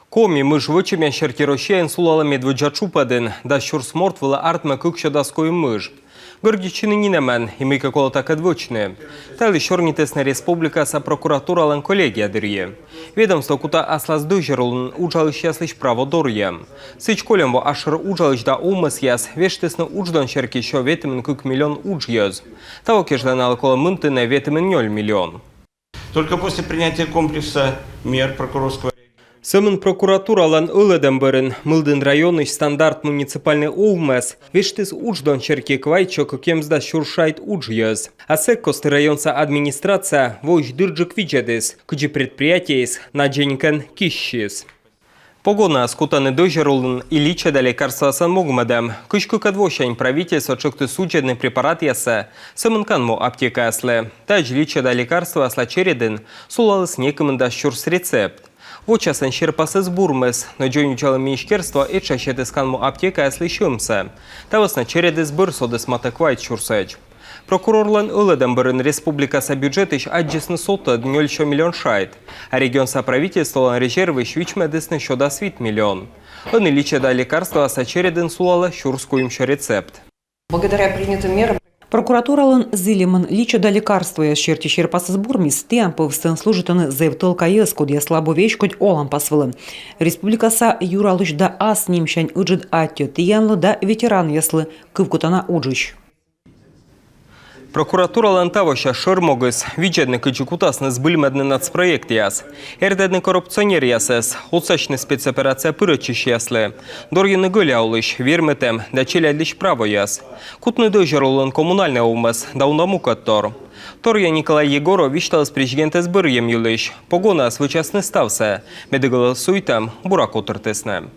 Коми мыш вычемя шерки Рощаин сулала медведжа чупадын, да шурс мортвыла артма кукша даскою мыш. Гордичины нинемен, и мы какого так отвочны. Тали шорнитесна республика са прокуратура лан коллегия дырье. Ведомство кута аслас дыжерулн ужалыш яслыш право дорье. Сыч колемво ашыр ужалыш да умыс яс, вештесна уждан шерки шо ветемен кук миллион ужьёз. Того кеждана около мынтына ветемен 0 миллион. Только после принятия комплекса мер прокурорского Сымын прокуратура лан ылыдым бырын, мылдын районный стандарт муниципальный улмес, вештес уждон черки квайчо кемзда шуршайт ужьёз. А секкосты районса администрация войш дырджик виджедес, кджи предприятиес надженькен кищис. Погона скутаны дожерулын и лича да лекарства сан могмадам. Кышку кадвощань правительство чокты судебный препарат яса. Самынканмо аптека ясле. Таж лича да лекарства асла чередын. Сулалыс некым да щурс рецепт. Вочасан щерпасыз бурмес, но джонючало министерство и чаще сканмо аптека ясли щумса. Тавасна чередыз бырсодыс матаквайт щурсач. Прокурорлан ылыдым бырын республикаса бюджетыш аджисны соты 0 миллион шайт, а регионса правительстволан резервы швичмедысны щода свит миллион. Ыны лича да лекарства са чередын сулала щурскуемшо рецепт. Благодаря принятым мерам Прокуратуралын зилимын лича да лекарства щерти щерпасыз бурмис темпов сын служитыны зевтыл кайыз кудья слабо вещкоть олам пасвылы. Республикаса юралыш да ас нимщань уджид аттё тиянлы да ветеран яслы кывкутана уджищ. Прокуратура лантавоща шырмогыз, виджедны кычукутасны сбыльмедны нацпроект яс. Эрдедны коррупционер ясес, отсачны спецоперация пырычыш яслы. Дорьяны гыляулыш, верметем, да челядлиш право яс. Кутны дожерулын коммунальный умыс, да ундамукаттор. Торья Николай Егорович талс президентес бырьем юлыш. Погона свычасны стався, медыгылы суйтам бурак отыртысны.